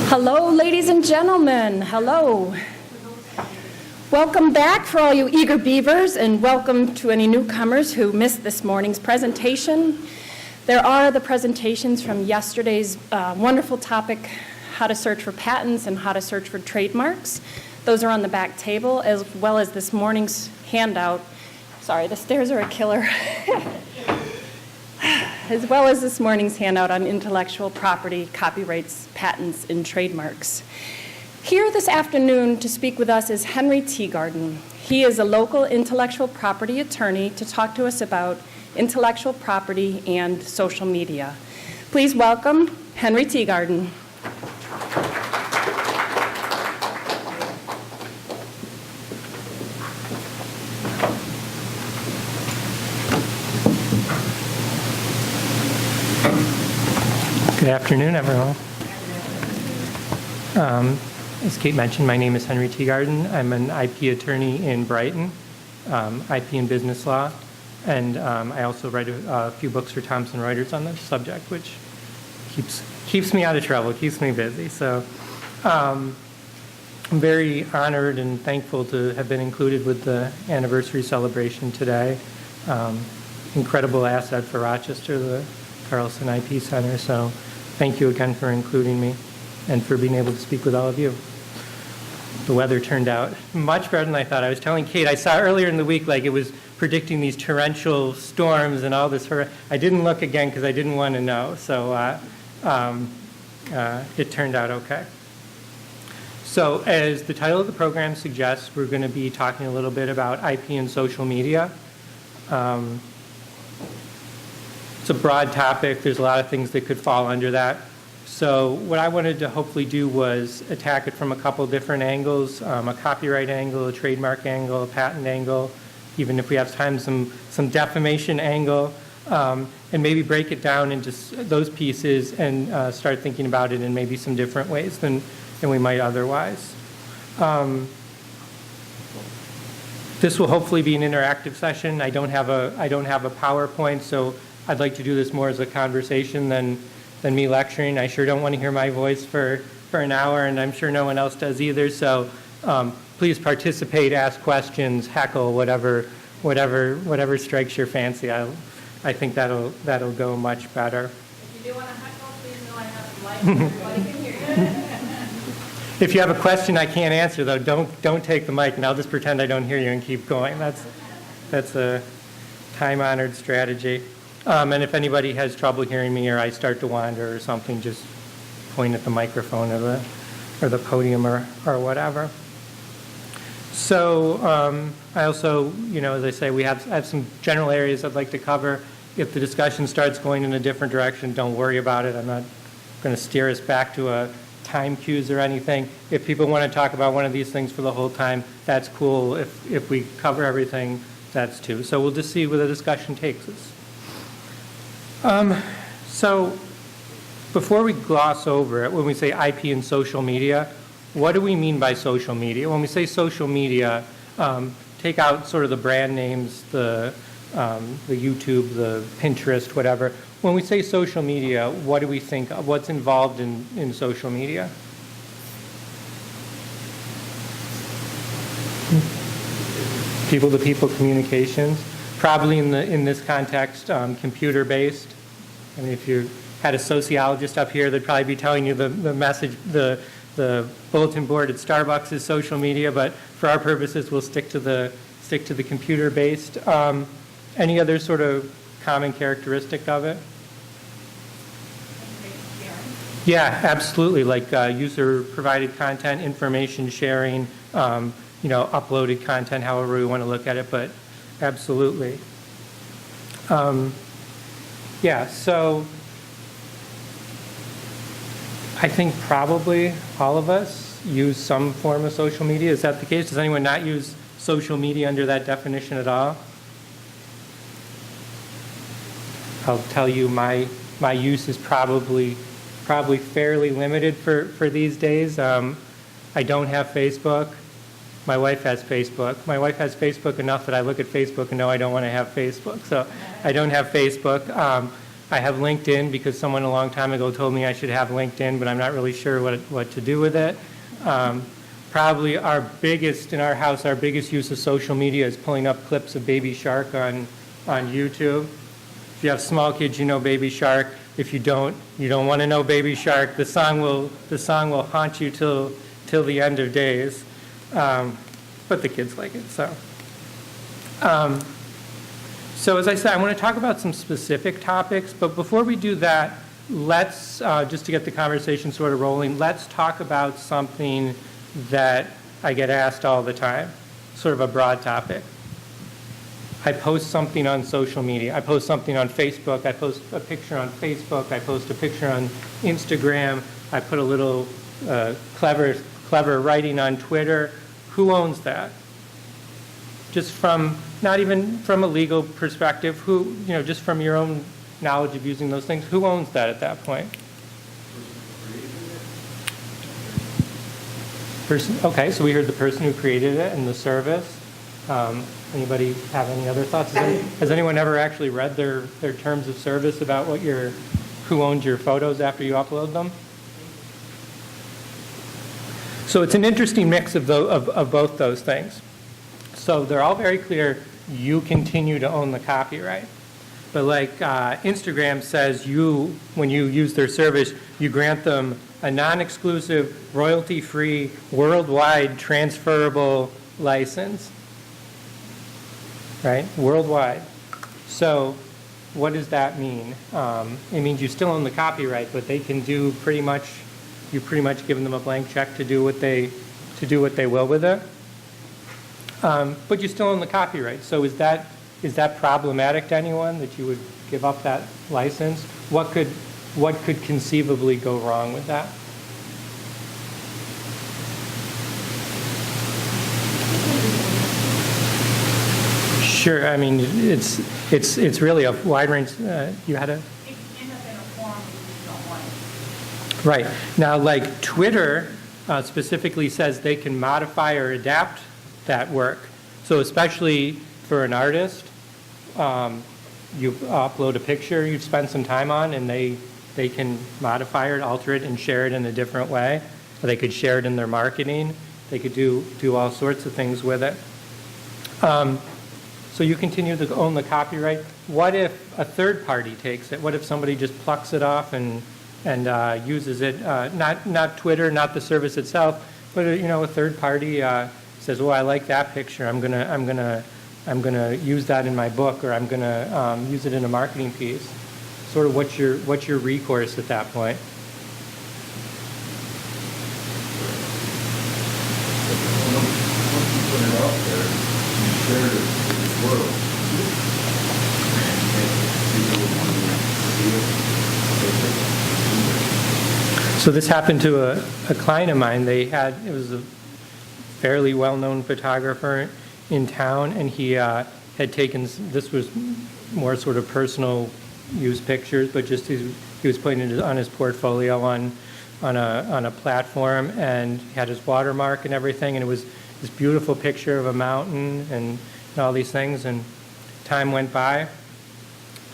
Hello, ladies and gentlemen. Hello. Welcome back for all you eager beavers, and welcome to any newcomers who missed this morning's presentation. There are the presentations from yesterday's wonderful topic, how to search for patents and how to search for trademarks. Those are on the back table, as well as this morning's handout. Sorry, the stairs are a killer. As well as this morning's handout on intellectual property, copyrights, patents, and trademarks. Here this afternoon to speak with us is Henry Teegarden. He is a local intellectual property attorney to talk to us about intellectual property and social media. Please welcome Henry Teegarden. Good afternoon, everyone. As Kate mentioned, my name is Henry Teegarden. I'm an IP attorney in Brighton, IP and business law, and I also write a few books for Thomson Reuters on this subject, which keeps me out of trouble, keeps me busy. So I'm very honored and thankful to have been included with the anniversary celebration today. Incredible asset for Rochester, the Carlson IP Center. So thank you again for including me and for being able to speak with all of you. The weather turned out much better than I thought. I was telling Kate, I saw earlier in the week like it was predicting these torrential storms and all this. I didn't look again because I didn't want to know. So it turned out okay. So as the title of the program suggests, we're going to be talking a little bit about IP and social media. It's a broad topic. There's a lot of things that could fall under that. So what I wanted to hopefully do was attack it from a couple different angles, a copyright angle, a trademark angle, a patent angle, even if we have time, some defamation angle, and maybe break it down into those pieces and start thinking about it in maybe some different ways than we might otherwise. This will hopefully be an interactive session. I don't have a PowerPoint, so I'd like to do this more as a conversation than me lecturing. I sure don't want to hear my voice for an hour, and I'm sure no one else does either. So please participate, ask questions, heckle, whatever strikes your fancy. I think that'll go much better. If you do want to heckle, please know I have the mic. Everybody can hear you. If you have a question I can't answer, though, don't take the mic, and I'll just pretend I don't hear you and keep going. That's a time-honored strategy. And if anybody has trouble hearing me or I start to wander or something, just point at the microphone or the podium or whatever. So I also, as I say, I have some general areas I'd like to cover. If the discussion starts going in a different direction, don't worry about it. I'm not going to steer us back to a time cues or anything. If people want to talk about one of these things for the whole time, that's cool. If we cover everything, that's too. So we'll just see where the discussion takes us. So before we gloss over it, when we say IP and social media, what do we mean by social media? When we say social media, take out sort of the brand names, the YouTube, the Pinterest, whatever. When we say social media, what do we think of? What's involved in social media? People-to-people communications. Probably in this context, computer-based. I mean, if you had a sociologist up here, they'd probably be telling you the message, the bulletin board at Starbucks is social media. But for our purposes, we'll stick to the computer-based. Any other sort of common characteristic of it? Yeah, absolutely. Like user-provided content, information sharing, uploaded content, however we want to look at it. But absolutely. So I think probably all of us use some form of social media. Is that the case? Does anyone not use social media under that definition at all? I'll tell you my use is probably fairly limited for these days. I don't have Facebook. My wife has Facebook. My wife has Facebook enough that I look at Facebook and know I don't want to have Facebook. So I don't have Facebook. I have LinkedIn because someone a long time ago told me I should have LinkedIn, but I'm not really sure what to do with it. Probably our biggest, in our house, our biggest use of social media is pulling up clips of Baby Shark on YouTube. If you have small kids, you know Baby Shark. If you don't want to know Baby Shark. The song will haunt you till the end of days. But the kids like it, so. So as I said, I want to talk about some specific topics, but before we do that, let's, just to get the conversation sort of rolling, let's talk about something that I get asked all the time, sort of a broad topic. I post something on social media. I post something on Facebook. I post a picture on Facebook. I post a picture on Instagram. I put a little clever writing on Twitter. Who owns that? Just from, not even from a legal perspective, just from your own knowledge of using those things, who owns that at that point? Okay, so we heard the person who created it and the service. Anybody have any other thoughts? Has anyone ever actually read their terms of service about who owns your photos after you upload them? So it's an interesting mix of both those things. So they're all very clear, you continue to own the copyright. But like Instagram says, when you use their service, you grant them a non-exclusive, royalty-free, worldwide transferable license, right? Worldwide. So what does that mean? It means you still own the copyright, but they can do pretty much given them a blank check to do what they will with it. But you still own the copyright. So is that problematic to anyone that you would give up that license? What could conceivably go wrong with that? Sure. I mean, it's really a wide range. You had a. It ends up in a form you don't want. Right. Now, like Twitter specifically says they can modify or adapt that work. So especially for an artist, you upload a picture you've spent some time on, and they can modify it, alter it, and share it in a different way. Or they could share it in their marketing. They could do all sorts of things with it. So you continue to own the copyright. What if a third party takes it? What if somebody just plucks it off and uses it? Not Twitter, not the service itself, but a third party says, "Oh, I like that picture. I'm gonna use that in my book, or I'm gonna use it in a marketing piece." Sort of what's your recourse at that point? Once you put it out there, you share it with the world. And people want to see it. So this happened to a client of mine. It was a fairly well-known photographer in town, and he had taken, this was more sort of personal use pictures, but just he was putting it on his portfolio on a platform, and he had his watermark and everything, and it was this beautiful picture of a mountain and all these things, and time went by,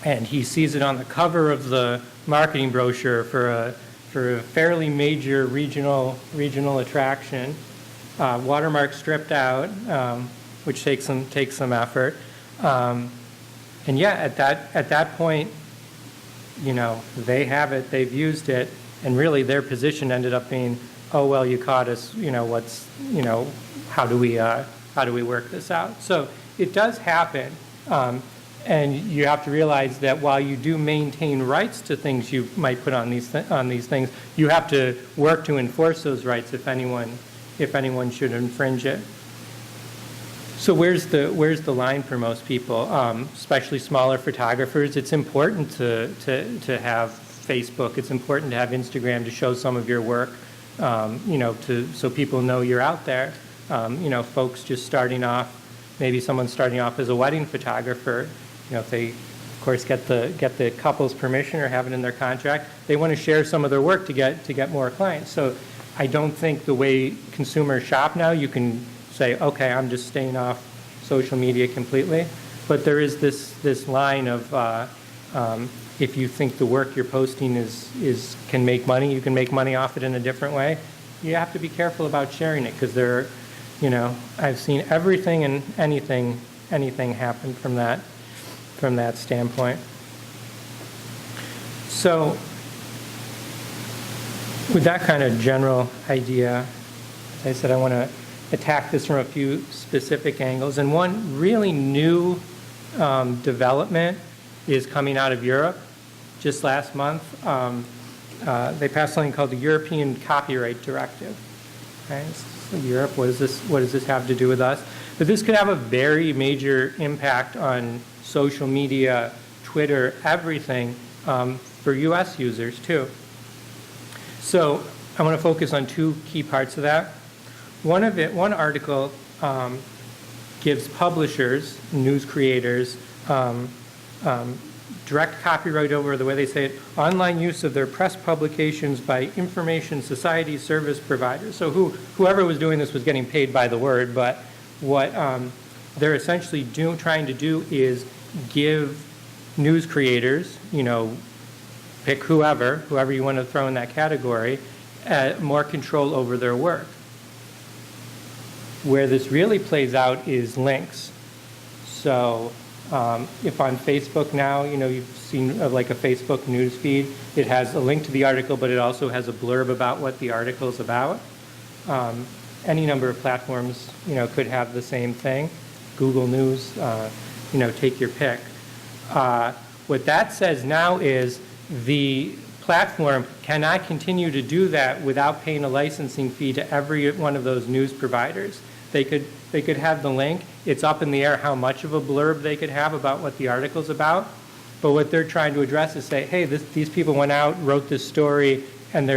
and he sees it on the cover of the marketing brochure for a fairly major regional attraction, watermark stripped out, which takes some effort, and yeah, at that point, they have it, they've used it, and really their position ended up being, oh well, you caught us. How do we work this out? So it does happen, and you have to realize that while you do maintain rights to things you might put on these things, you have to work to enforce those rights if anyone should infringe it. So where's the line for most people, especially smaller photographers? It's important to have Facebook. It's important to have Instagram to show some of your work, so people know you're out there. Folks just starting off, maybe someone starting off as a wedding photographer, if they, of course, get the couple's permission or have it in their contract, they want to share some of their work to get more clients. So I don't think the way consumers shop now, you can say, okay, I'm just staying off social media completely. But there is this line of, If you think the work you're posting can make money, you can make money off it in a different way, you have to be careful about sharing it, because I've seen everything and anything happen from that standpoint. So with that kind of general idea, as I said, I want to attack this from a few specific angles. And one really new development is coming out of Europe. Just last month, they passed something called the European Copyright Directive. Okay? So Europe, what does this have to do with us? But this could have a very major impact on social media, Twitter, everything, for US users too. So I want to focus on two key parts of that. One article gives publishers, news creators, direct copyright over, the way they say it, online use of their press publications by information society service providers. So whoever was doing this was getting paid by the word, but what they're essentially trying to do is give news creators, pick whoever you want to throw in that category, more control over their work. Where this really plays out is links. So if on Facebook now, you've seen like a Facebook news feed, it has a link to the article, but it also has a blurb about what the article is about. Any number of platforms, could have the same thing. Google News, take your pick. What that says now is the platform cannot continue to do that without paying a licensing fee to every one of those news providers. They could have the link. It's up in the air how much of a blurb they could have about what the article's about. But what they're trying to address is say, hey, these people went out, wrote this story, and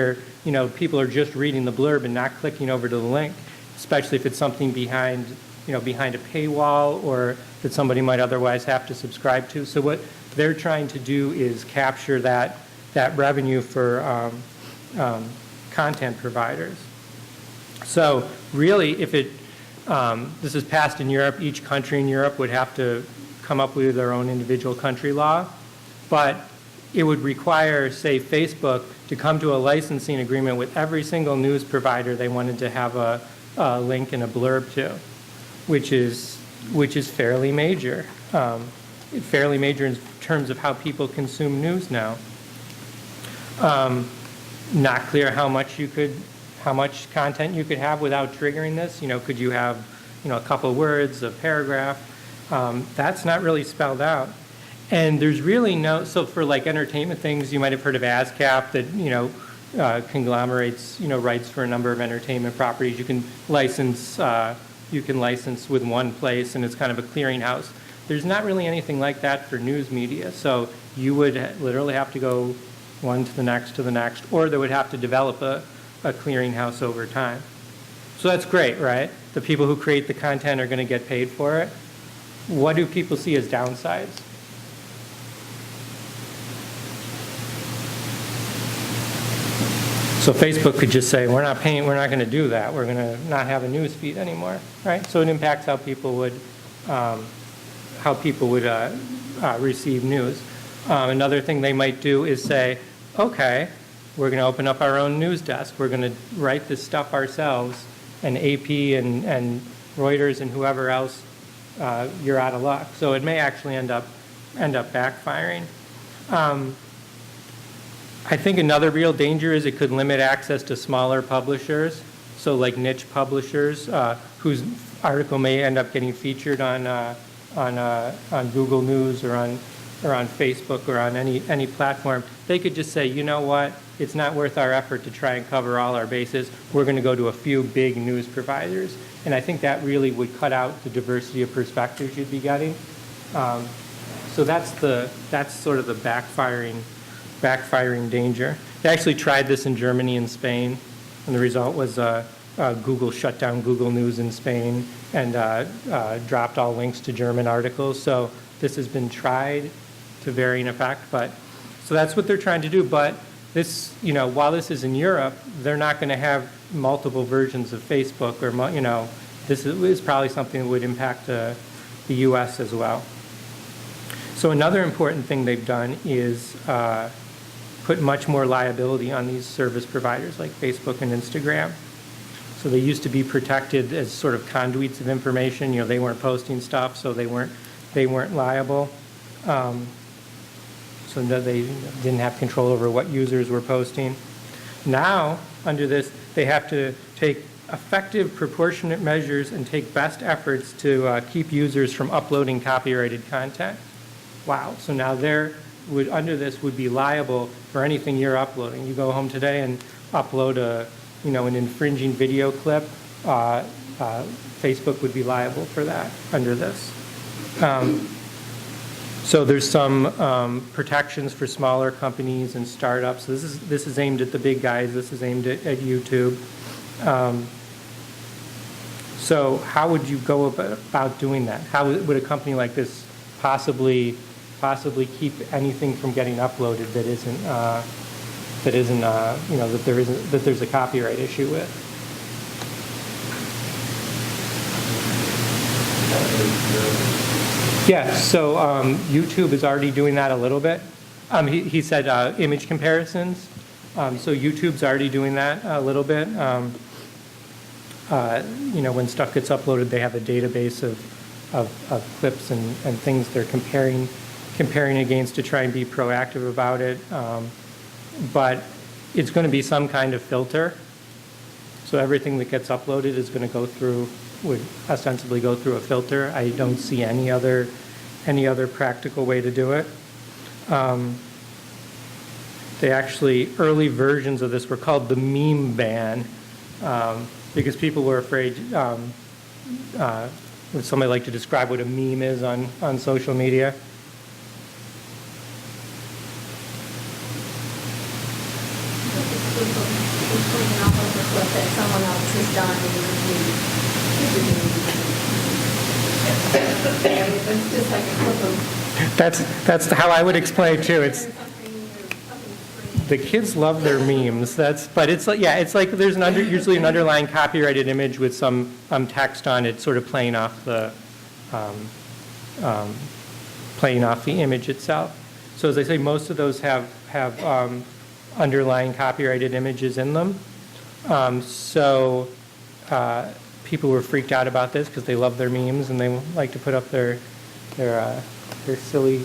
people are just reading the blurb and not clicking over to the link, especially if it's something behind a paywall or that somebody might otherwise have to subscribe to. So what they're trying to do is capture that revenue for content providers. So really, if this is passed in Europe, each country in Europe would have to come up with their own individual country law, but it would require, say, Facebook to come to a licensing agreement with every single news provider they wanted to have a link and a blurb to, which is fairly major. Fairly major in terms of how people consume news now. Not clear how much content you could have without triggering this. Could you have, a couple words, a paragraph? That's not really spelled out. And there's really so for like entertainment things, you might have heard of ASCAP that, conglomerates, rights for a number of entertainment properties. You can license with one place, and it's kind of a clearinghouse. There's not really anything like that for news media. So you would literally have to go one to the next, or they would have to develop a clearinghouse over time. So that's great, right? The people who create the content are going to get paid for it. What do people see as downsides? So Facebook could just say, we're not going to do that. We're going to not have a news feed anymore, right? So it impacts how people would receive news. Another thing they might do is say, okay, we're going to open up our own news desk. We're going to write this stuff ourselves, and AP and Reuters and whoever else, you're out of luck. So it may actually end up backfiring. I think another real danger is it could limit access to smaller publishers, so like niche publishers whose article may end up getting featured on Google News or on Facebook or on any platform. They could just say, you know what, it's not worth our effort to try and cover all our bases. We're going to go to a few big news providers. And I think that really would cut out the diversity of perspectives you'd be getting. So that's sort of the backfiring danger. They actually tried this in Germany and Spain, and the result was Google shut down Google News in Spain and dropped all links to German articles. So this has been tried to varying effect, so that's what they're trying to do. But this, while this is in Europe, they're not going to have multiple versions of Facebook, or this is probably something that would impact the U.S. as well. So another important thing they've done is put much more liability on these service providers like Facebook and Instagram. So they used to be protected as sort of conduits of information. You know, they weren't posting stuff, so they weren't liable. So that they didn't have control over what users were posting. Now, under this, they have to take effective, proportionate measures and take best efforts to keep users from uploading copyrighted content. Wow. So now under this would be liable for anything you're uploading. You go home today and upload an infringing video clip, Facebook would be liable for that under this. So there's some protections for smaller companies and startups. So this is aimed at the big guys. This is aimed at YouTube. So how would you go about doing that? How would a company like this possibly keep anything from getting uploaded that there's a copyright issue with? Yeah, so YouTube is already doing that a little bit. He said image comparisons. So YouTube's already doing that a little bit. When stuff gets uploaded, they have a database of clips and things they're comparing against to try and be proactive about it. But it's going to be some kind of filter. So everything that gets uploaded is going to would ostensibly go through a filter. I don't see any other practical way to do it. Early versions of this were called the meme ban, because people were afraid. Would somebody like to describe what a meme is on social media? Putting off of the clip that someone else has done and it's just like a clip of. That's how I would explain it too. It's the kids love their memes. But it's like there's usually an underlying copyrighted image with some text on it, sort of playing off the image itself. So as I say, most of those have underlying copyrighted images in them. People were freaked out about this because they love their memes and they like to put up their silly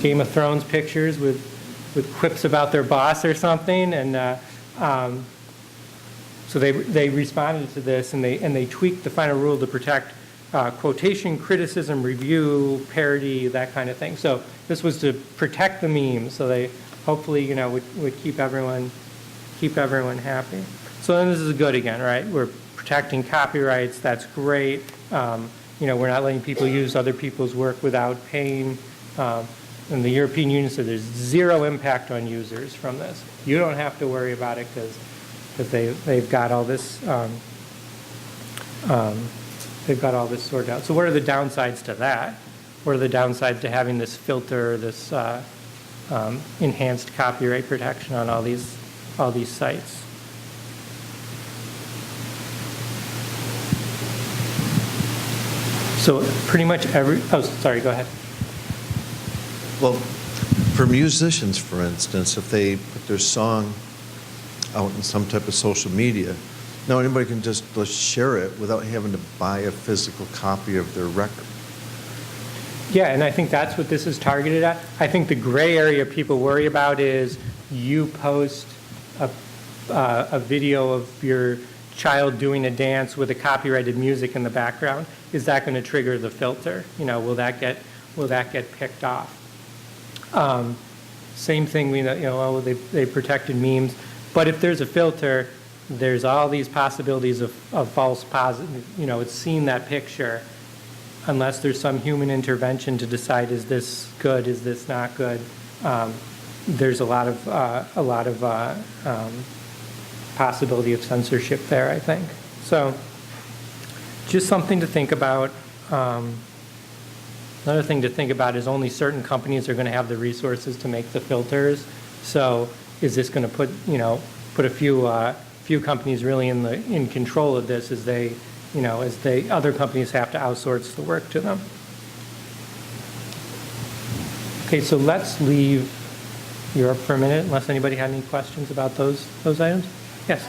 Game of Thrones pictures with quips about their boss or something. And so they responded to this and they tweaked the final rule to protect quotation, criticism, review, parody, that kind of thing. So this was to protect the memes. So they hopefully, would keep everyone happy. So then this is good again, right? We're protecting copyrights. That's great. We're not letting people use other people's work without paying. And the European Union said there's zero impact on users from this. You don't have to worry about it because they've got all this. They've got all this sorted out. So what are the downsides to that? What are the downsides to having this filter, this enhanced copyright protection on all these sites? So pretty much sorry, go ahead. Well, for musicians, for instance, if they put their song out in some type of social media, now anybody can just share it without having to buy a physical copy of their record. Yeah, and I think that's what this is targeted at. I think the gray area people worry about is you post a video of your child doing a dance with a copyrighted music in the background. Is that going to trigger the filter? Will that get picked off? Same thing. They protected memes, but if there's a filter, there's all these possibilities of false positive. It's seen that picture. Unless there's some human intervention to decide, is this good, is this not good, there's a lot of possibility of censorship there, I think. So just something to think about. Another thing to think about is only certain companies are going to have the resources to make the filters. So is this going to put a few companies really in control of this as other companies have to outsource the work to them. Okay, so let's leave Europe for a minute, unless anybody had any questions about those items. Yes?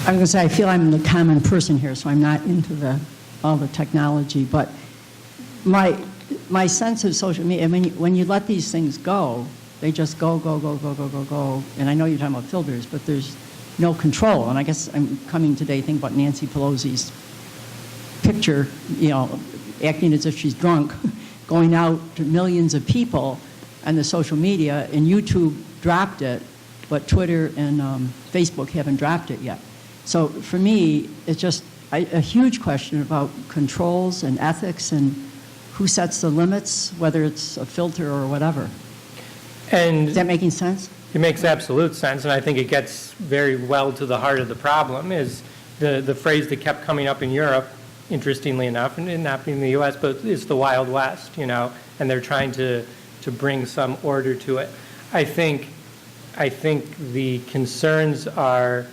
I was going to say, I feel I'm the common person here, so I'm not into all the technology, but my sense of social media, I mean, when you let these things go, they just go, and I know you're talking about filters, but there's no control, and I guess I'm coming today thinking about Nancy Pelosi's picture, acting as if she's drunk, going out to millions of people on the social media, and YouTube dropped it, but Twitter and Facebook haven't dropped it yet. So for me, it's just a huge question about controls and ethics and who sets the limits, whether it's a filter or whatever. And Is that making sense? it makes absolute sense, and I think it gets very well to the heart of the problem, is the phrase that kept coming up in Europe, interestingly enough, and not being in the U.S., but it's the Wild West, and they're trying to bring some order to it. I think the concerns are,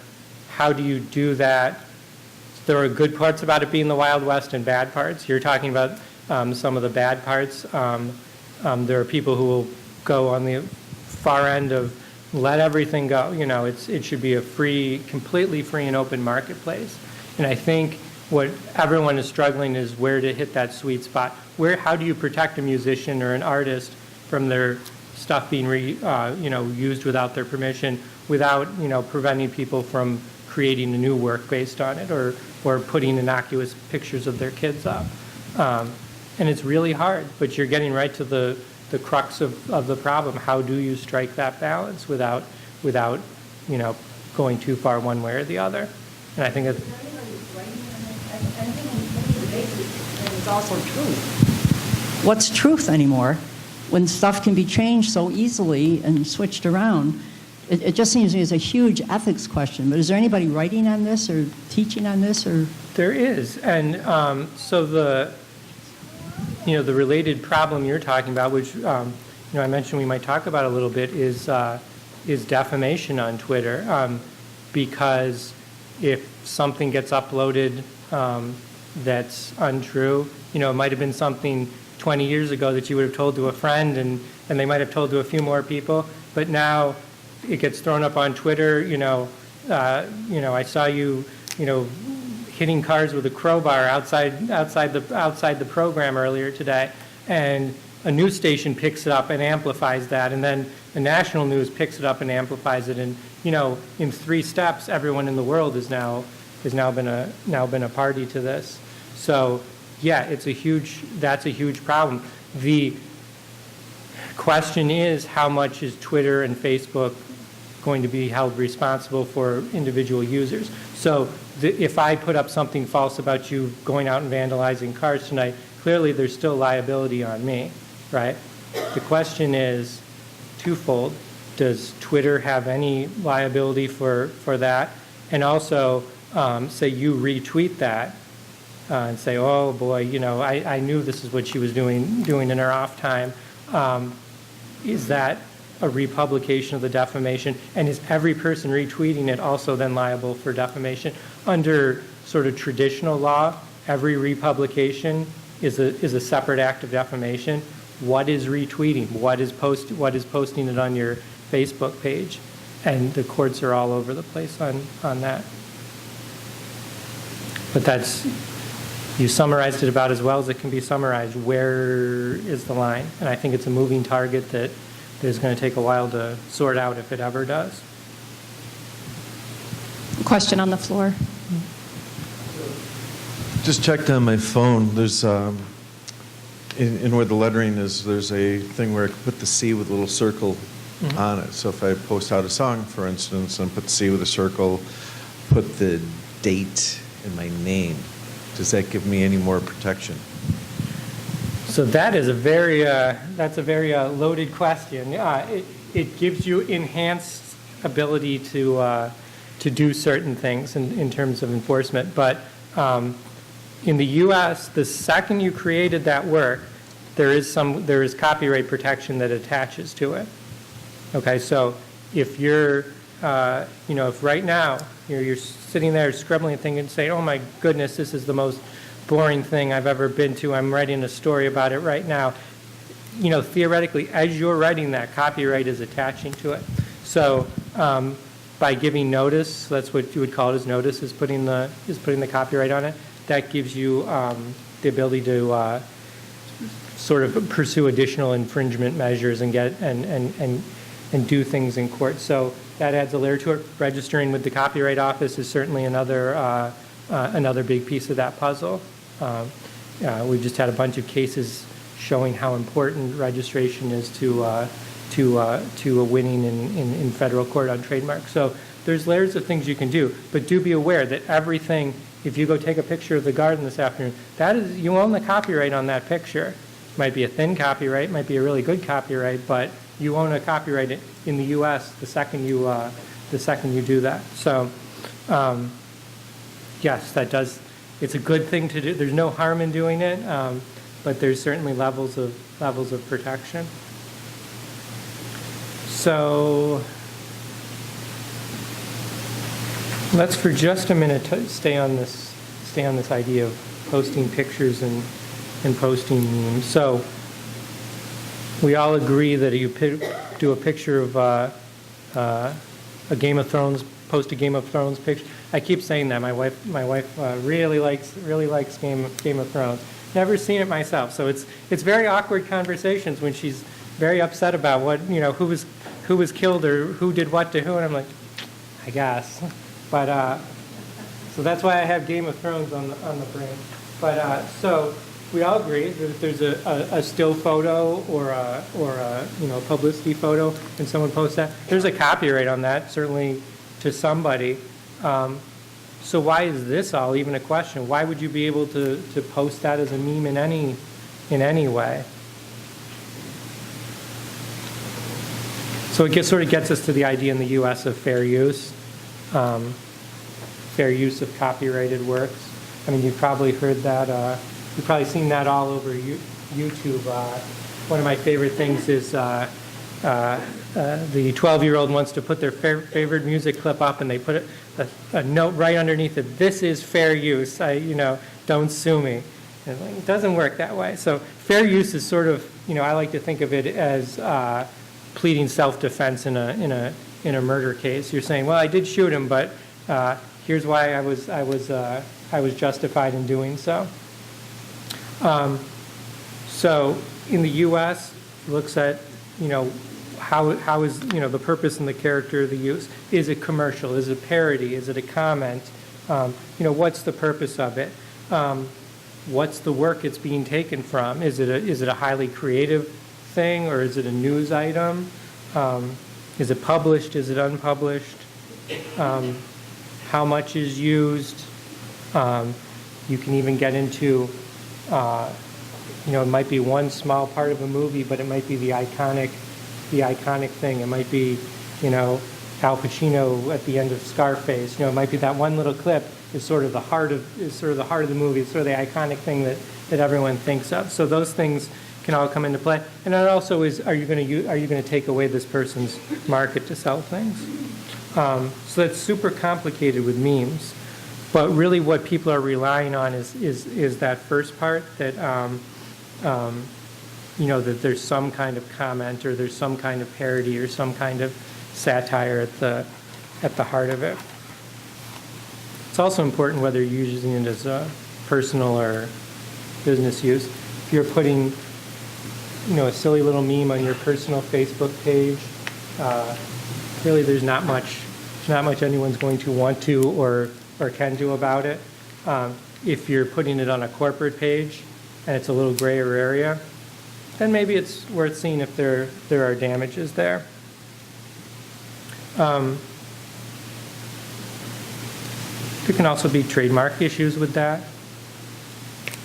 how do you do that? There are good parts about it being the Wild West and bad parts. You're talking about some of the bad parts. There are people who will go on the far end of let everything go. It should be a completely free and open marketplace. And I think what everyone is struggling is where to hit that sweet spot. How do you protect a musician or an artist from their stuff being used without their permission, without preventing people from creating a new work based on it, or putting innocuous pictures of their kids up. And it's really hard, but you're getting right to the crux of the problem. How do you strike that balance without going too far one way or the other? And I think it's also truth. What's truth anymore when stuff can be changed so easily and switched around? It just seems to me it's a huge ethics question. But is there anybody writing on this or teaching on this? Or There is, and so the related problem you're talking about, which I mentioned we might talk about a little bit, is defamation on Twitter, because if something gets uploaded that's untrue, it might have been something 20 years ago that you would have told to a friend, and they might have told to a few more people, but now it gets thrown up on Twitter. I saw you, hitting cars with a crowbar outside the program earlier today, and a news station picks it up and amplifies that, and then the national news picks it up and amplifies it, and in 3 steps, everyone in the world has now been a party to this. So yeah, that's a huge problem. The question is, how much is Twitter and Facebook going to be held responsible for individual users? So if I put up something false about you going out and vandalizing cars tonight, clearly there's still liability on me, right? The question is twofold. Does Twitter have any liability for that? And also, say you retweet that and say, oh boy, I knew this is what she was doing in her off time. Is that a republication of the defamation? And is every person retweeting it also then liable for defamation? Under sort of traditional law, every republication is a separate act of defamation. What is retweeting? What is posting it on your Facebook page? And the courts are all over the place on that. But you summarized it about as well as it can be summarized. Where is the line? And I think it's a moving target that is going to take a while to sort out, if it ever does. Question on the floor. Just checked on my phone. There's, in where the lettering is, there's a thing where I can put the C with a little circle on it. So if I post out a song, for instance, and put the C with a circle, put the date in my name, does that give me any more protection? So that is a very loaded question. It gives you enhanced ability to do certain things in terms of enforcement. But in the U.S., the second you created that work, there is copyright protection that attaches to it. Okay, so if you're if right now you're sitting there scribbling a thing and saying, oh my goodness, this is the most boring thing I've ever been to. I'm writing a story about it right now. You know, theoretically, as you're writing that, copyright is attaching to it. So by giving notice, that's what you would call it as notice, is putting the copyright on it. That gives you the ability to sort of pursue additional infringement measures and get and do things in court. So that adds a layer to it. Registering with the Copyright Office is certainly another big piece of that puzzle. We've just had a bunch of cases showing how important registration is to a winning in federal court on trademark. So there's layers of things you can do, but do be aware that everything, if you go take a picture of the garden this afternoon, that is, you own the copyright on that picture. It might be a thin copyright, might be a really good copyright, but you own a copyright in the U.S. the second you do that. So yes, that does. It's a good thing to do. There's no harm in doing it, but there's certainly levels of protection. So let's for just a minute stay on this idea of posting pictures and posting memes. So we all agree that you do a picture of a Game of Thrones, post a Game of Thrones picture. I keep saying that. My wife really likes Game of Thrones. Never seen it myself, so it's very awkward conversations when she's very upset about what, you know, who was killed or who did what to who, and I'm like, I guess, but so that's why I have Game of Thrones on the brain. But so we all agree that if there's a still photo or a publicity photo and someone posts that, there's a copyright on that, certainly to somebody. So why is this all even a question? Why would you be able to post that as a meme in any way? So it sort of gets us to the idea in the U.S. of fair use of copyrighted works. I mean, you've probably heard that. You've probably seen that all over YouTube. One of my favorite things is the 12-year-old wants to put their favorite music clip up, and they put a note right underneath it. This is fair use. Don't sue me. And it doesn't work that way. So fair use is sort of, I like to think of it as pleading self-defense in a murder case. You're saying, well, I did shoot him, but here's why I was justified in doing so. So in the U.S., looks at how is the purpose and the character of the use. Is it commercial? Is it parody? Is it a comment? What's the purpose of it? What's the work it's being taken from? Is it a highly creative thing, or is it a news item? Is it published? Is it unpublished? How much is used? You can even get into, it might be one small part of a movie, but it might be the iconic thing. It might be, Al Pacino at the end of Scarface. It might be that one little clip is sort of the heart of the movie. It's sort of the iconic thing that everyone thinks of. So those things can all come into play. And that also is, are you going to take away this person's market to sell things? So that's super complicated with memes. But really what people are relying on is that first part, that that there's some kind of comment, or there's some kind of parody, or some kind of satire at the heart of it. It's also important whether you're using it as a personal or business use. If you're putting a silly little meme on your personal Facebook page, really there's not much anyone's going to want to or can do about it. If you're putting it on a corporate page and it's a little grayer area, then maybe it's worth seeing if there are damages there. There can also be trademark issues with that.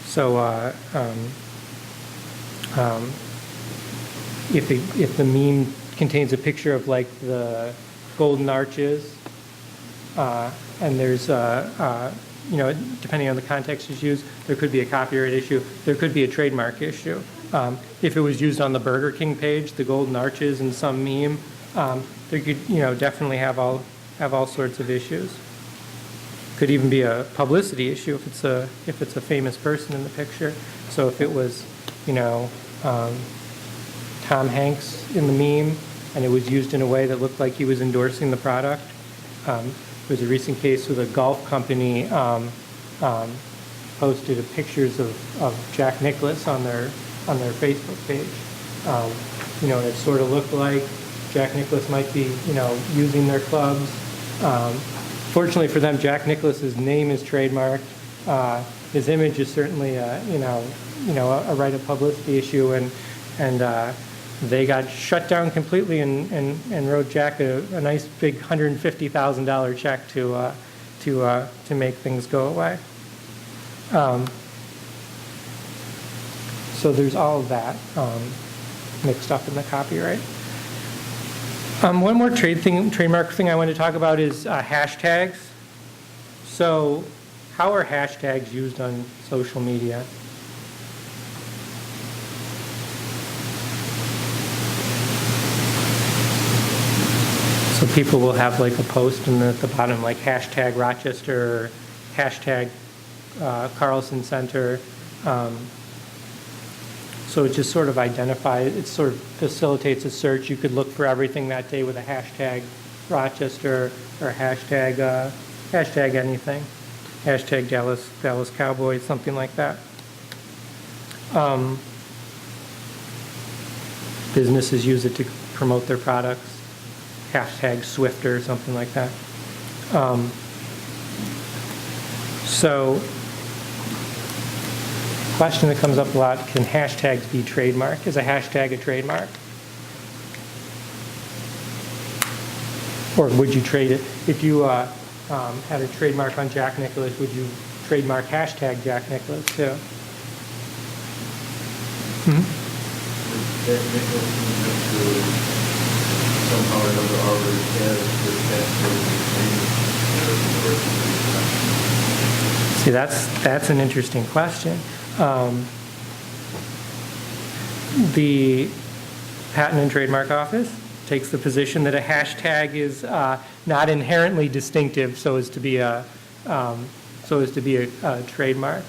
So if the meme contains a picture of like the Golden Arches, and there's depending on the context it's used, there could be a copyright issue. There could be a trademark issue. If it was used on the Burger King page, the Golden Arches and some meme, there could definitely have all sorts of issues. Could even be a publicity issue if it's a famous person in the picture. So if it was, Tom Hanks in the meme, and it was used in a way that looked like he was endorsing the product. There was a recent case with a golf company posted pictures of Jack Nicklaus on their Facebook page. And it sort of looked like Jack Nicklaus might be, using their clubs. Fortunately for them, Jack Nicklaus's name is trademarked. His image is certainly, a right of publicity issue, and they got shut down completely and wrote Jack a nice big $150,000 check to make things go away. So there's all of that mixed up in the copyright. One more trademark thing I want to talk about is hashtags. So how are hashtags used on social media? So people will have like a post and at the bottom like hashtag Rochester, or hashtag Carlson Center. So it just sort of identifies, it sort of facilitates a search. You could look for everything that day with a hashtag Rochester or hashtag anything, hashtag Dallas Cowboys, something like that. Businesses use it to promote their products. Hashtag Swifter, something like that. So, question that comes up a lot, can hashtags be trademarked? Is a hashtag a trademark? Or would you trade it? If you had a trademark on Jack Nicklaus, would you trademark hashtag Jack Nicklaus too? Jack Nicklaus somehow or another already has this. See, that's an interesting question. The Patent and Trademark Office takes the position that a hashtag is not inherently distinctive, so as to be a trademark.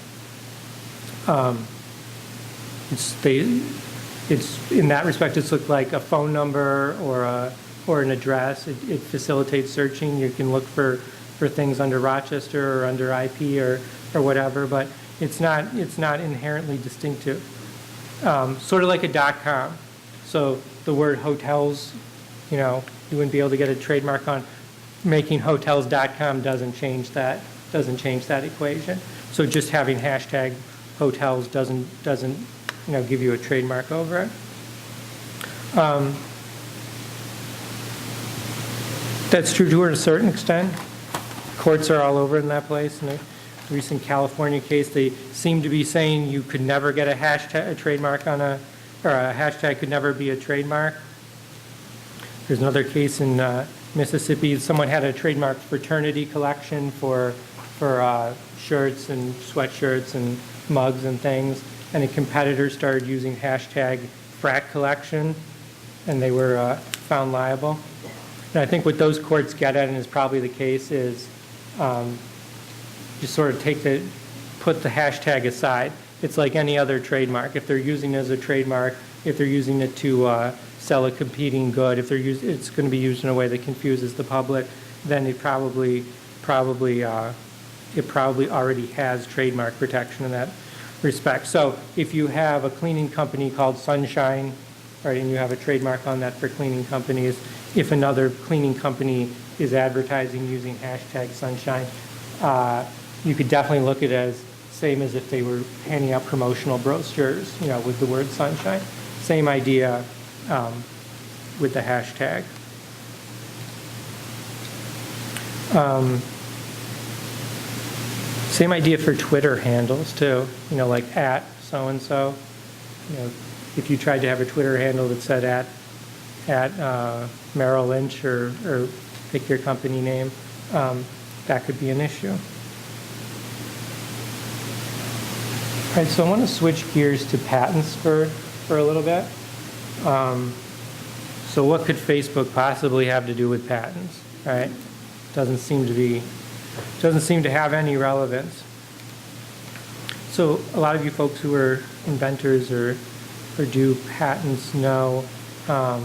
It's in that respect, it's looked like a phone number or an address. It facilitates searching. You can look for things under Rochester or under IP or whatever, but it's not inherently distinctive. Sort of like a .com. So the word hotels, you wouldn't be able to get a trademark on making hotels.com doesn't change that equation. So just having hashtag hotels doesn't give you a trademark over it. That's true to a certain extent. Courts are all over in that place. In a recent California case, they seem to be saying you could never get a trademark or a hashtag could never be a trademark. There's another case in Mississippi. Someone had a trademark fraternity collection for shirts and sweatshirts and mugs and things, and a competitor started using hashtag frat collection, and they were found liable. And I think what those courts get at, and is probably the case, is just sort of put the hashtag aside. It's like any other trademark. If they're using it as a trademark, if they're using it to sell a competing good, if it's going to be used in a way that confuses the public, then it probably already has trademark protection in that respect. So if you have a cleaning company called Sunshine, right, and you have a trademark on that for cleaning companies, if another cleaning company is advertising using hashtag Sunshine, you could definitely look at it as same as if they were handing out promotional brochures, with the word Sunshine. Same idea with the hashtag. Same idea for Twitter handles too, like @ so-and-so. If you tried to have a Twitter handle that said at Merrill Lynch or pick your company name, that could be an issue. All right, so I want to switch gears to patents for a little bit. So what could Facebook possibly have to do with patents, right? Doesn't seem to be doesn't seem to have any relevance. So a lot of you folks who are inventors or do patents know a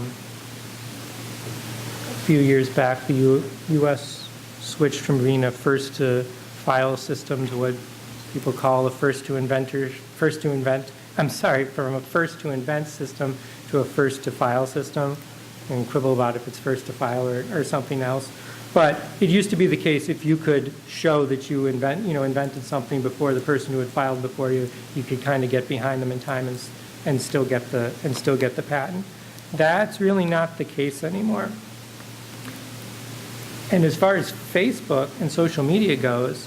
few years back the U.S. switched from being a first-to-file system to what people call a from a first-to-invent system to a first-to-file system, and quibble about if it's first-to-file or something else. But it used to be the case if you could show that you invented something before the person who had filed before you, you could kind of get behind them in time and still get the patent. That's really not the case anymore. And as far as Facebook and social media goes,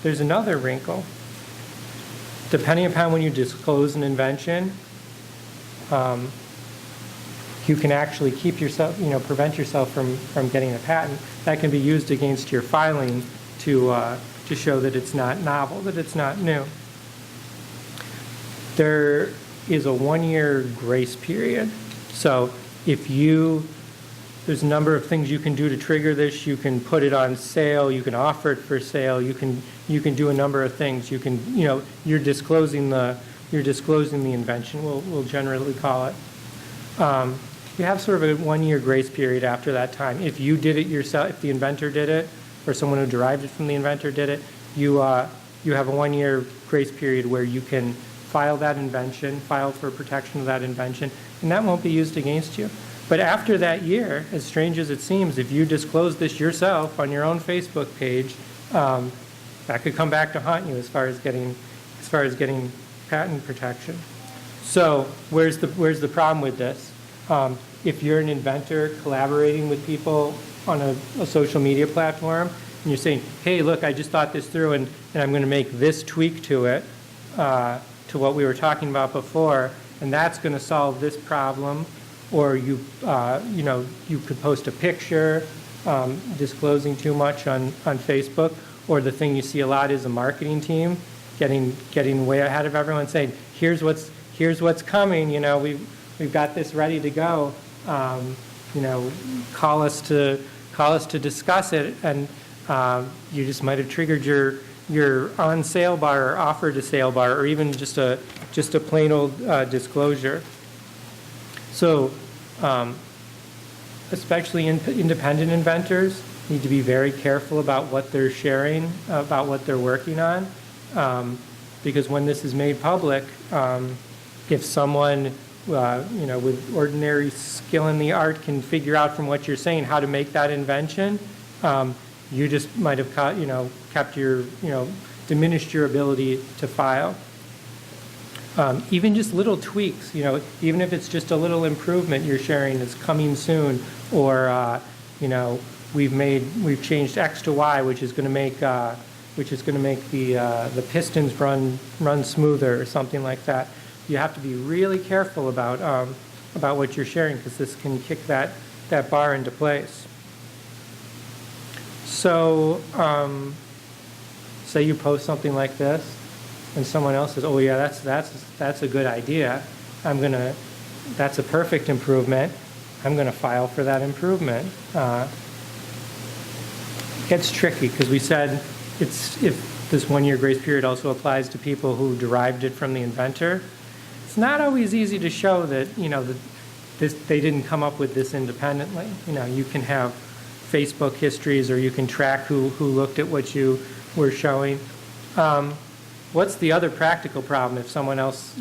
there's another wrinkle. Depending upon when you disclose an invention, you can actually keep yourself, prevent yourself from getting a patent. That can be used against your filing to show that it's not novel, that it's not new. There is a 1-year grace period. So if there's a number of things you can do to trigger this. You can put it on sale. You can offer it for sale. You can do a number of things. You can, you're disclosing the invention. We'll generally call it. You have sort of a 1-year grace period after that time. If you did it yourself, if the inventor did it, or someone who derived it from the inventor did it, you have a 1-year grace period where you can file that invention, file for protection of that invention, and that won't be used against you. But after that year, as strange as it seems, if you disclose this yourself on your own Facebook page, that could come back to haunt you as far as getting patent protection. So where's the problem with this? If you're an inventor collaborating with people on a social media platform, and you're saying, hey, look, I just thought this through, and I'm going to make this tweak to it, to what we were talking about before, and that's going to solve this problem. Or you could post a picture disclosing too much on Facebook. Or the thing you see a lot is a marketing team getting way ahead of everyone, saying, here's what's coming. We've got this ready to go. Call us to discuss it, and you just might have triggered your on sale bar or offer to sale bar, or even just a plain old disclosure. So, especially independent inventors need to be very careful about what they're sharing, about what they're working on, because when this is made public, if someone with ordinary skill in the art can figure out from what you're saying how to make that invention, you just might have kept your diminished your ability to file. Even just little tweaks, even if it's just a little improvement you're sharing that's coming soon, or we've changed X to Y, which is going to make the pistons run smoother or something like that. You have to be really careful about what you're sharing, because this can kick that bar into place. So, say you post something like this, and someone else says, "Oh yeah, that's a good idea. That's a perfect improvement. I'm going to file for that improvement." It gets tricky because we said if this 1-year grace period also applies to people who derived it from the inventor. It's not always easy to show that they didn't come up with this independently. You can have Facebook histories, or you can track who looked at what you were showing. What's the other practical problem if someone else,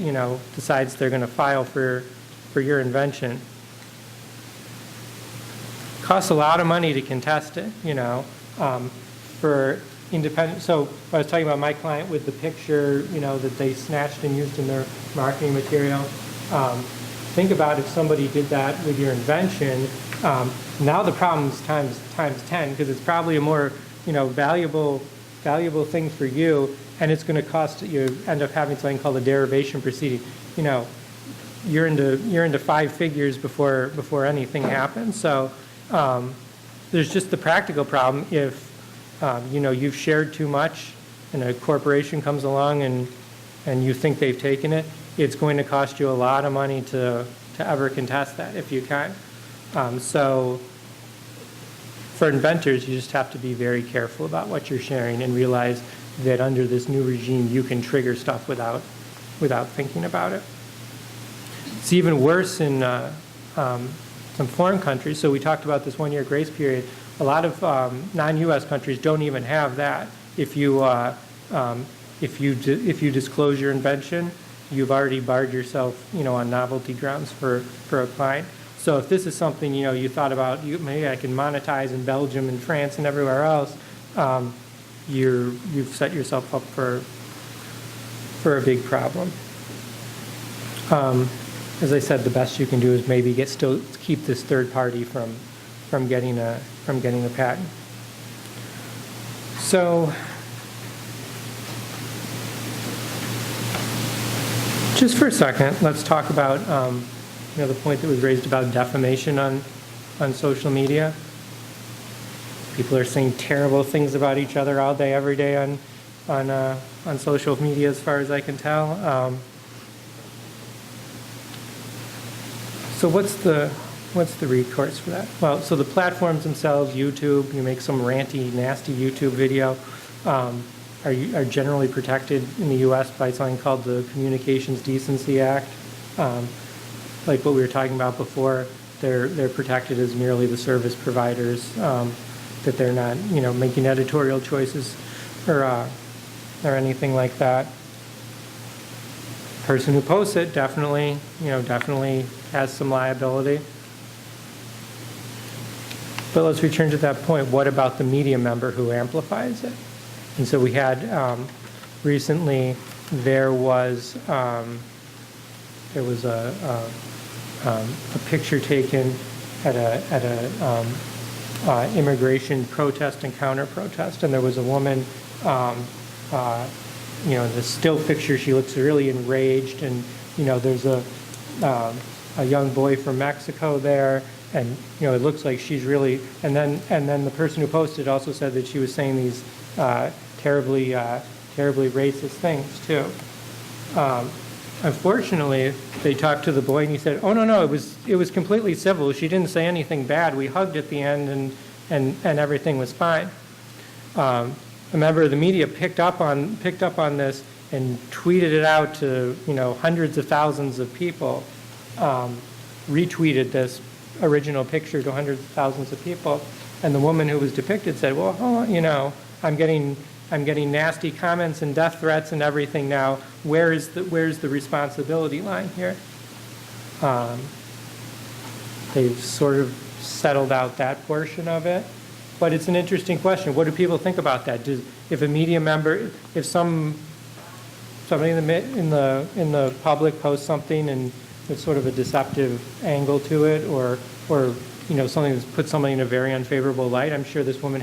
decides they're going to file for your invention? It costs a lot of money to contest it, for independent. So I was talking about my client with the picture, that they snatched and used in their marketing material. Think about if somebody did that with your invention. Now the problem's times 10, because it's probably a more, valuable thing for you. And it's going to cost you end up having something called a derivation proceeding. You're into 5 figures before anything happens. So there's just the practical problem if you've shared too much, and a corporation comes along and you think they've taken it. It's going to cost you a lot of money to ever contest that if you can. So for inventors, you just have to be very careful about what you're sharing and realize that under this new regime, you can trigger stuff without thinking about it. It's even worse in some foreign countries. So we talked about this one-year grace period. A lot of non-U.S. countries don't even have that. If you disclose your invention, you've already barred yourself, on novelty grounds for applying. So if this is something, you thought about, maybe I can monetize in Belgium and France and everywhere else, you've set yourself up for a big problem. As I said, the best you can do is maybe still keep this third party from getting a patent. So just for a second, let's talk about the point that was raised about defamation on social media. People are saying terrible things about each other all day, every day on social media, as far as I can tell. So what's the recourse for that? Well, so the platforms themselves, YouTube, you make some ranty, nasty YouTube video, are generally protected in the U.S. by something called the Communications Decency Act. Like what we were talking about before, they're protected as merely the service providers, that they're not, making editorial choices or anything like that. Person who posts it definitely has some liability. But let's return to that point. What about the media member who amplifies it? And so we had recently there was a picture taken at a immigration protest and counter protest, and there was a woman. In the still picture, she looks really enraged, and there's a young boy from Mexico there, and it looks like she's really. And then the person who posted also said that she was saying these terribly racist things too. Unfortunately, they talked to the boy, and he said, "Oh no, it was completely civil. She didn't say anything bad. We hugged at the end, and everything was fine." A member of the media picked up on this and tweeted it out to hundreds of thousands of people. Retweeted this original picture to hundreds of thousands of people, and the woman who was depicted said, "Well, I'm getting nasty comments and death threats and everything now. Where's the responsibility line here?" They've sort of settled out that portion of it. But it's an interesting question. What do people think about that? If a media member, if somebody in the public posts something and with sort of a deceptive angle to it, or something that's put somebody in a very unfavorable light. I'm sure this woman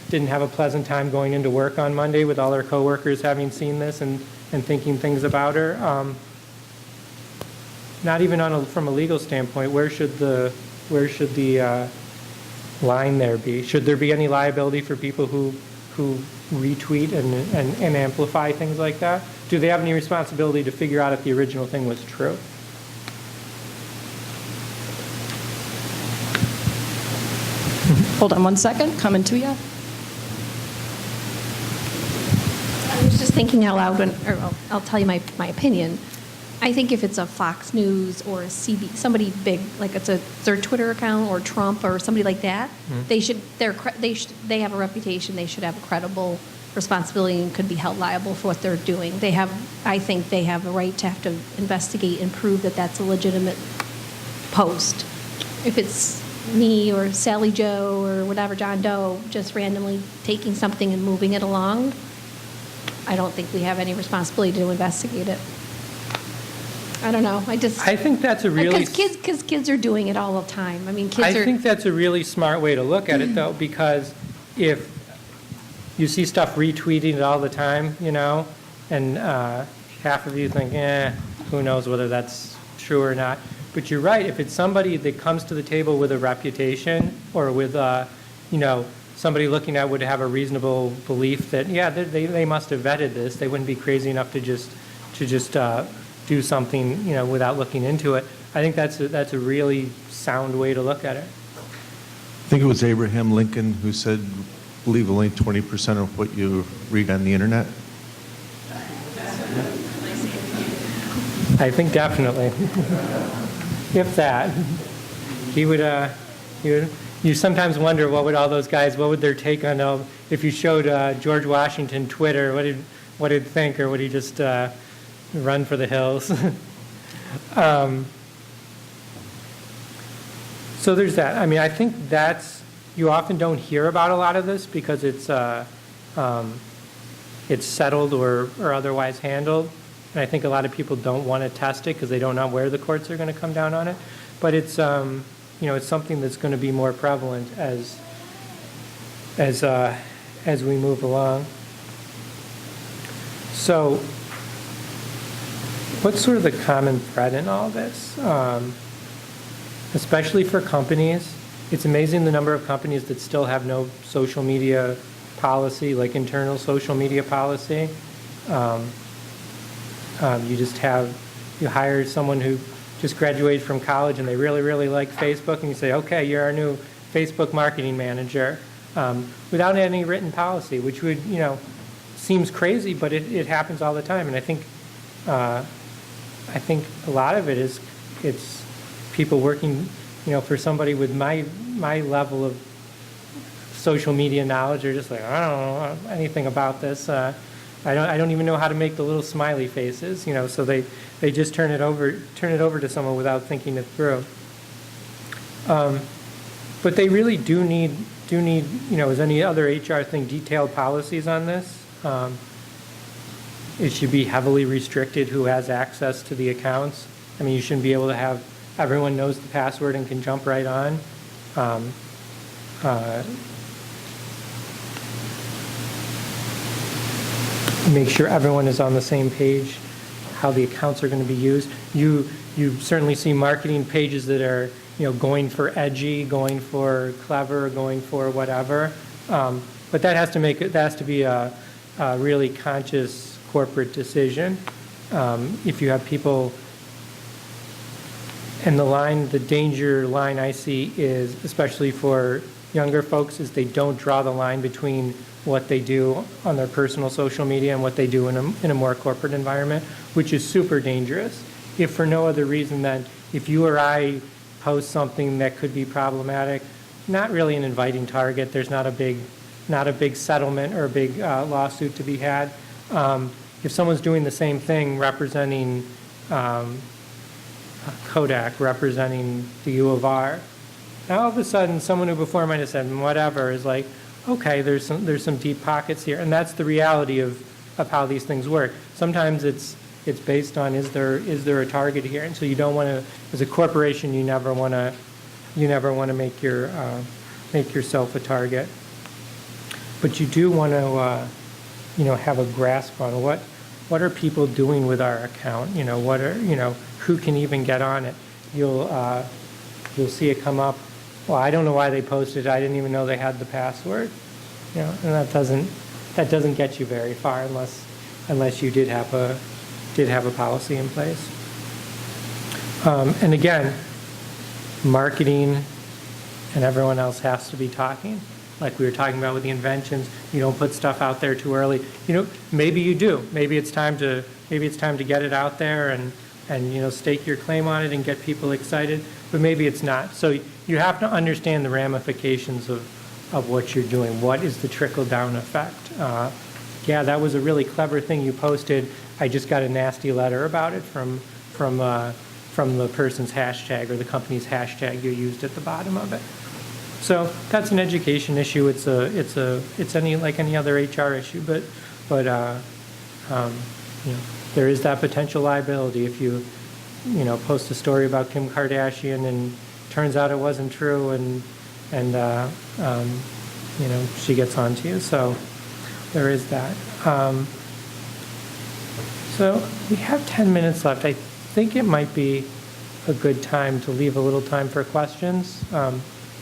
didn't have a pleasant time going into work on Monday with all her coworkers having seen this and thinking things about her. Not even from a legal standpoint, where should the line there be? Should there be any liability for people who retweet and amplify things like that? Do they have any responsibility to figure out if the original thing was true? Hold on one second, coming to you. I was just thinking out loud, I'll tell you my opinion. I think if it's a Fox News or a somebody big, like it's their Twitter account or Trump or somebody like that, they have a reputation. They should have a credible responsibility and could be held liable for what they're doing. I think they have a right to have to investigate and prove that that's a legitimate post. If it's me or Sally Joe or whatever, John Doe, just randomly taking something and moving it along, I don't think we have any responsibility to investigate it. I don't know. I think that's a really... Because kids are doing it all the time. I mean, I think that's a really smart way to look at it, though, because if you see stuff retweeting it all the time, and half of you think, who knows whether that's true or not. But you're right. If it's somebody that comes to the table with a reputation or with, somebody looking at would have a reasonable belief that, they must have vetted this. They wouldn't be crazy enough to just do something, without looking into it. I think that's a really sound way to look at it. think it was Abraham Lincoln who said, believe only 20% of what you read on the internet. I think definitely. If that. He would, you sometimes wonder what would all those guys, what would their take on, if you showed George Washington Twitter, what he'd think, or would he just run for the hills? So there's that. I mean, I think you often don't hear about a lot of this because it's settled or otherwise handled. And I think a lot of people don't want to test it because they don't know where the courts are going to come down on it. But it's, it's something that's going to be more prevalent as we move along. So what's sort of the common thread in all this? Especially for companies, it's amazing the number of companies that still have no social media policy, like internal social media policy. You hire someone who just graduated from college and they really, really like Facebook, and you say, okay, you're our new Facebook marketing manager, without any written policy, which would, seems crazy, but it happens all the time. And I think a lot of it is, it's people working, for somebody with my level of social media knowledge, are just like, I don't know anything about this. I don't even know how to make the little smiley faces, so they just turn it over to someone without thinking it through. But they really do need, as any other HR thing, detailed policies on this. It should be heavily restricted who has access to the accounts. I mean, you shouldn't be able to have everyone knows the password and can jump right on. Make sure everyone is on the same page, how the accounts are going to be used. You certainly see marketing pages that are, going for edgy, going for clever, going for whatever. But that has to be a really conscious corporate decision. If you have people, and the danger line I see is, especially for younger folks, is they don't draw the line between what they do on their personal social media and what they do in a more corporate environment, which is super dangerous. If for no other reason than if you or I post something that could be problematic, not really an inviting target, there's not a big settlement or a big lawsuit to be had. If someone's doing the same thing representing Kodak, representing the U of R, now all of a sudden someone who before might have said whatever is like, okay, there's some deep pockets here, and that's the reality of how these things work. Sometimes it's based on is there a target here, and so you don't want to, as a corporation, you never want to make yourself a target, but you do want to have a grasp on what are people doing with our account. Who can even get on it. You'll see it come up. Well, I don't know why they posted it. I didn't even know they had the password. And that doesn't get you very far unless you did have a policy in place. And again, marketing and everyone else has to be talking. Like we were talking about with the inventions, you don't put stuff out there too early. Maybe you do. Maybe it's time to get it out there and stake your claim on it and get people excited. But maybe it's not. So you have to understand the ramifications of what you're doing. What is the trickle-down effect? Yeah, that was a really clever thing you posted. I just got a nasty letter about it from the person's hashtag or the company's hashtag you used at the bottom of it. So that's an education issue. It's like any other HR issue, but there is that potential liability if you post a story about Kim Kardashian and turns out it wasn't true and she gets onto you. So there is that. So we have 10 minutes left. I think it might be a good time to leave a little time for questions.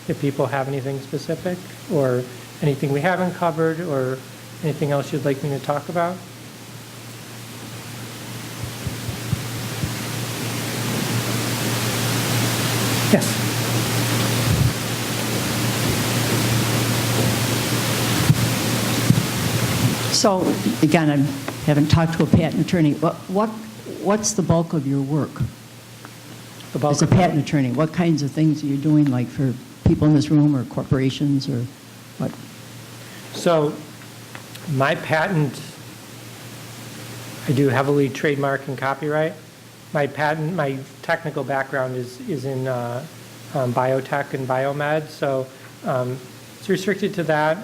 If people have anything specific or anything we haven't covered or anything else you'd like me to talk about. Yes. So, again, I haven't talked to a patent attorney. What's the bulk of your work The bulk as a of- patent attorney? What kinds of things are you doing, like for people in this room or corporations or what? So my patent, I do heavily trademark and copyright. My technical background is in biotech and biomed, so it's restricted to that.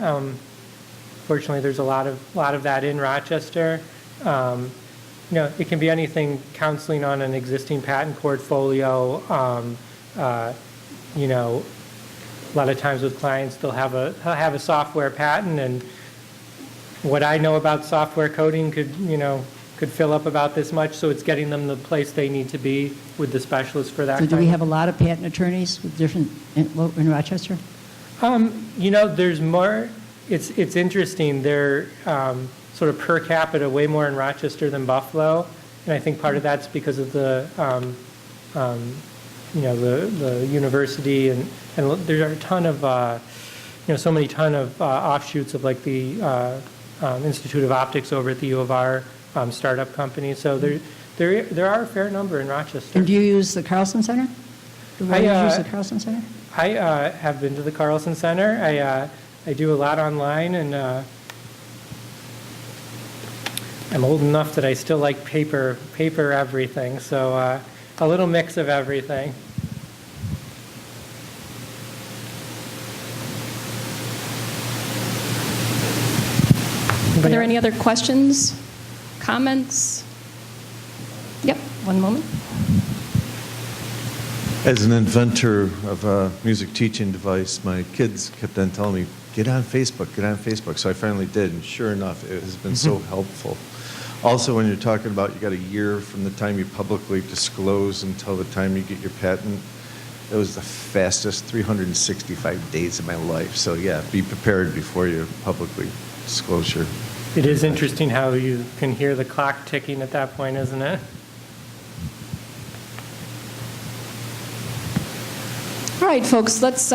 Fortunately, there's a lot of that in Rochester. It can be anything, counseling on an existing patent portfolio. A lot of times with clients, they'll have a software patent, and what I know about software coding could fill up about this much. So it's getting them the place they need to be with the specialist for that. So do we have a lot of patent attorneys with different, in Rochester? There's more. It's interesting. They're sort of per capita way more in Rochester than Buffalo, and I think part of that's because of the university, and there are a ton of offshoots of like the Institute of Optics over at the U of R, startup company. So there are a fair number in Rochester. And do you use the Carlson Center? Do you use the Carlson Center? I have been to the Carlson Center. I do a lot online, and I'm old enough that I still like paper everything. So a little mix of everything. Are there any other questions, comments? Yep, one moment. As an inventor of a music teaching device, my kids kept on telling me, get on Facebook, get on Facebook. So I finally did, and sure enough, it has been so helpful. Also, when you're talking about you got a year from the time you publicly disclose until the time you get your patent, it was the fastest 365 days of my life. So yeah, be prepared before you publicly disclose your... It is interesting how you can hear the clock ticking at that point, isn't it? All right, folks, let's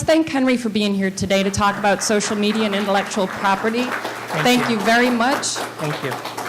thank Henry for being here today to talk about social media and intellectual property. Thank you very much. Thank you.